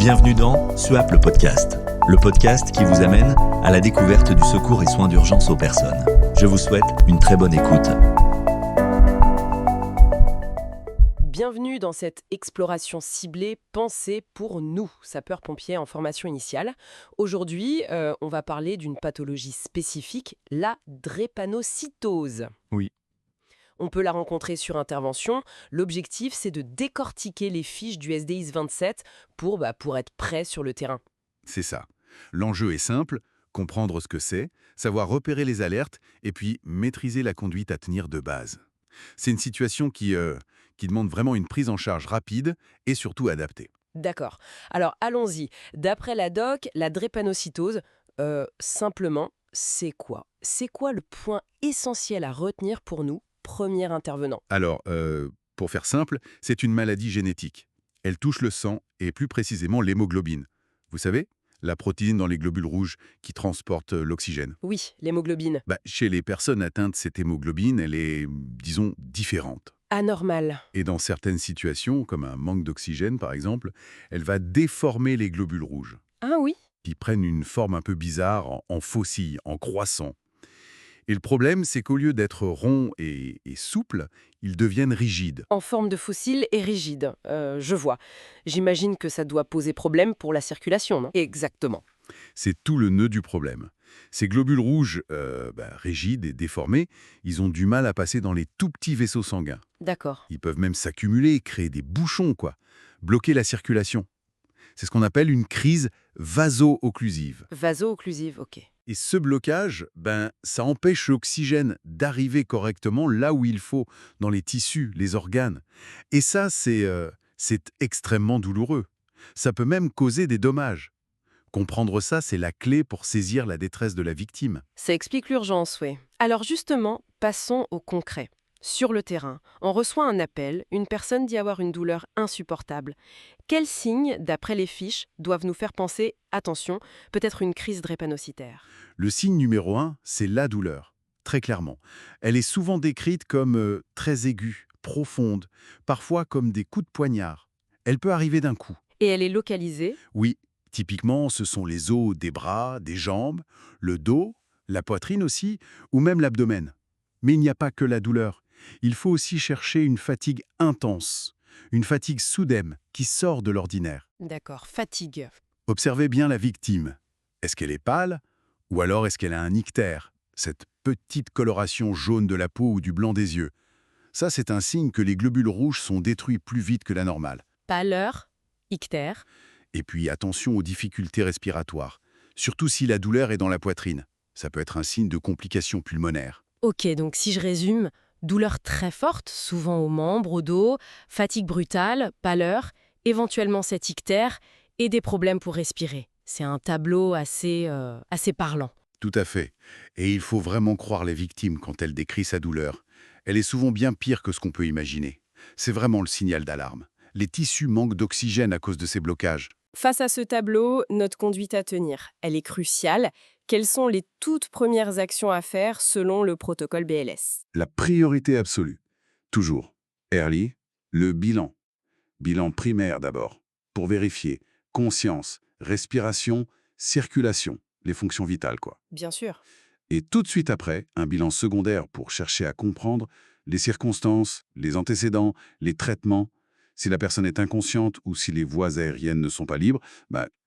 Bienvenue dans SUAP le podcast qui vous amène à la découverte du secours et soins d'urgence aux personnes. Je vous souhaite une très bonne écoute. Bienvenue dans cette exploration ciblée pensée pour nous, sapeurs-pompiers en formation initiale. Aujourd'hui, on va parler d'une pathologie spécifique, la drépanocytose. Oui. On peut la rencontrer sur intervention. L'objectif, c'est de décortiquer les fiches du SDIS 27 pour être prêt sur le terrain. C'est ça. L'enjeu est simple, comprendre ce que c'est, savoir repérer les alertes et puis maîtriser la conduite à tenir de base. C'est une situation qui demande vraiment une prise en charge rapide et surtout adaptée. D'accord. Alors, allons-y. D'après la doc, la drépanocytose, simplement, c'est quoi? C'est quoi le point essentiel à retenir pour nous, premier intervenant? Alors, pour faire simple, c'est une maladie génétique. Elle touche le sang et plus précisément l'hémoglobine. Vous savez, la protéine dans les globules rouges qui transporte l'oxygène. Oui, l'hémoglobine. Chez les personnes atteintes, cette hémoglobine, elle est, disons, différente. Anormal. Et dans certaines situations, comme un manque d'oxygène par exemple, elle va déformer les globules rouges, Ah oui? qui prennent une forme un peu bizarre, en faucille, en croissant. Et le problème, c'est qu'au lieu d'être ronds et souples, ils deviennent rigides. En forme de fossile et rigide. Je vois. J'imagine que ça doit poser problème pour la circulation, non? Exactement. C'est tout le nœud du problème. Ces globules rouges, rigides et déformés, ils ont du mal à passer dans les tout petits vaisseaux sanguins. D'accord. Ils peuvent même s'accumuler, créer des bouchons, bloquer la circulation. C'est ce qu'on appelle une crise vaso-occlusive. Vaso-occlusive, ok. Et ce blocage, ça empêche l'oxygène d'arriver correctement là où il faut, dans les tissus, les organes. Et ça, c'est extrêmement douloureux. Ça peut même causer des dommages. Comprendre ça, c'est la clé pour saisir la détresse de la victime. Ça explique l'urgence, oui. Alors justement, passons au concret. Sur le terrain, on reçoit un appel, une personne dit avoir une douleur insupportable. Quels signes, d'après les fiches, doivent nous faire penser, attention, peut-être une crise drépanocytaire? Le signe numéro 1, c'est la douleur, très clairement. Elle est souvent décrite comme très aiguë, profonde, parfois comme des coups de poignard. Elle peut arriver d'un coup. Et elle est localisée? Oui, typiquement, ce sont les os des bras, des jambes, le dos, la poitrine aussi, ou même l'abdomen. Mais il n'y a pas que la douleur. Il faut aussi chercher une fatigue intense, une fatigue soudaine qui sort de l'ordinaire. D'accord, fatigue. Observez bien la victime. Est-ce qu'elle est pâle ou alors est-ce qu'elle a un ictère, cette petite coloration jaune de la peau ou du blanc des yeux? Ça, c'est un signe que les globules rouges sont détruits plus vite que la normale. Pâleur, ictère. Et puis attention aux difficultés respiratoires, surtout si la douleur est dans la poitrine. Ça peut être un signe de complications pulmonaires. Ok, donc si je résume, douleur très forte, souvent aux membres, au dos, fatigue brutale, pâleur, éventuellement cet ictère et des problèmes pour respirer. C'est un tableau assez parlant. Tout à fait. Et il faut vraiment croire les victimes quand elles décrivent sa douleur. Elle est souvent bien pire que ce qu'on peut imaginer. C'est vraiment le signal d'alarme. Les tissus manquent d'oxygène à cause de ces blocages. Face à ce tableau, notre conduite à tenir, elle est cruciale. Quelles sont les toutes premières actions à faire selon le protocole BLS? La priorité absolue, toujours. Early, le bilan. Bilan primaire d'abord, pour vérifier conscience, respiration, circulation, les fonctions vitales, Bien sûr. Et tout de suite après, un bilan secondaire pour chercher à comprendre les circonstances, les antécédents, les traitements. Si la personne est inconsciente ou si les voies aériennes ne sont pas libres,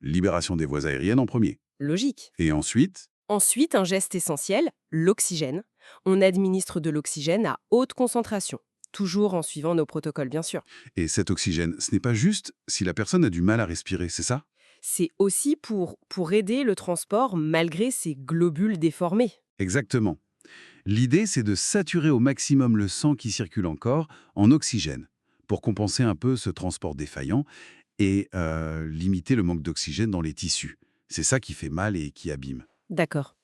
libération des voies aériennes en premier. Logique. Et ensuite, Ensuite, un geste essentiel, l'oxygène. On administre de l'oxygène à haute concentration. Toujours en suivant nos protocoles, bien sûr. et cet oxygène, ce n'est pas juste si la personne a du mal à respirer, c'est ça? C'est aussi pour aider le transport malgré ces globules déformés. Exactement. L'idée, c'est de saturer au maximum le sang qui circule encore en oxygène, pour compenser un peu ce transport défaillant et limiter le manque d'oxygène dans les tissus. C'est ça qui fait mal et qui abîme. D'accord.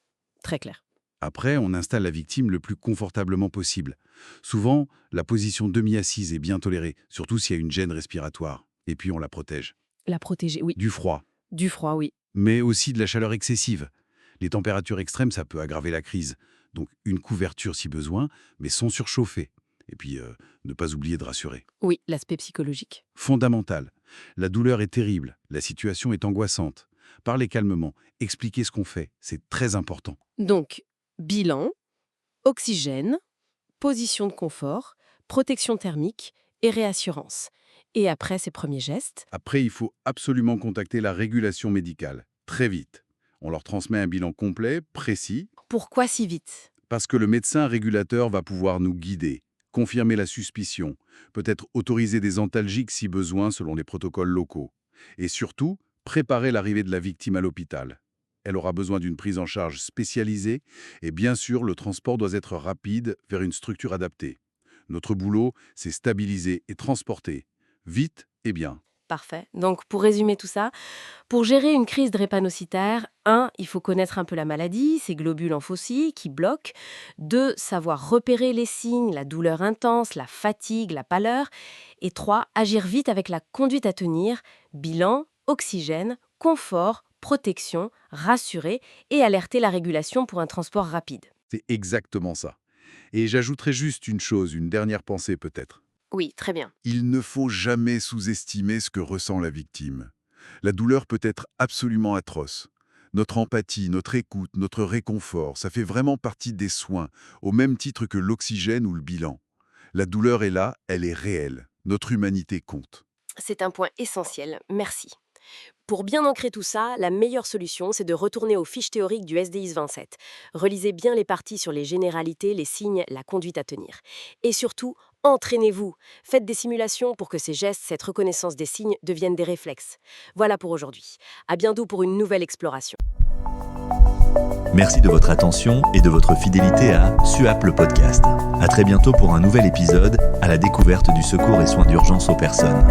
Très clair. Après, on installe la victime le plus confortablement possible. Souvent, la position demi-assise est bien tolérée, surtout s'il y a une gêne respiratoire. Et puis on la protège. La protéger, oui. Du froid, Du froid, oui. mais aussi de la chaleur excessive. Les températures extrêmes, ça peut aggraver la crise. Donc une couverture si besoin, mais sans surchauffer. Et puis, ne pas oublier de rassurer. Oui, l'aspect psychologique. Fondamental. La douleur est terrible, la situation est angoissante. Parlez calmement, expliquez ce qu'on fait, c'est très important. Donc, bilan, oxygène, position de confort, protection thermique et réassurance. Et après ces premiers gestes, Après, il faut absolument contacter la régulation médicale, très vite. On leur transmet un bilan complet, précis, pourquoi si vite? parce que le médecin régulateur va pouvoir nous guider, confirmer la suspicion, peut-être autoriser des antalgiques si besoin selon les protocoles locaux. Et surtout, préparer l'arrivée de la victime à l'hôpital. Elle aura besoin d'une prise en charge spécialisée et bien sûr, le transport doit être rapide vers une structure adaptée. Notre boulot, c'est stabiliser et transporter, vite et bien. Parfait. Donc, pour résumer tout ça, pour gérer une crise drépanocytaire, 1, il faut connaître un peu la maladie, ces globules amphocys qui bloquent. 2, savoir repérer les signes, la douleur intense, la fatigue, la pâleur. Et 3, agir vite avec la conduite à tenir, bilan, oxygène, confort, protection, rassurer et alerter la régulation pour un transport rapide. C'est exactement ça. Et j'ajouterai juste une chose, une dernière pensée peut-être. Oui, très bien. Il ne faut jamais sous-estimer ce que ressent la victime. La douleur peut être absolument atroce. Notre empathie, notre écoute, notre réconfort, ça fait vraiment partie des soins, au même titre que l'oxygène ou le bilan. La douleur est là, elle est réelle. Notre humanité compte. C'est un point essentiel, merci. Pour bien ancrer tout ça, la meilleure solution, c'est de retourner aux fiches théoriques du SDIS 27. Relisez bien les parties sur les généralités, les signes, la conduite à tenir. Et surtout, entraînez-vous. Faites des simulations pour que ces gestes, cette reconnaissance des signes deviennent des réflexes. Voilà pour aujourd'hui. À bientôt pour une nouvelle exploration. Merci de votre attention et de votre fidélité à SUAP le podcast. À très bientôt pour un nouvel épisode à la découverte du secours et soins d'urgence aux personnes.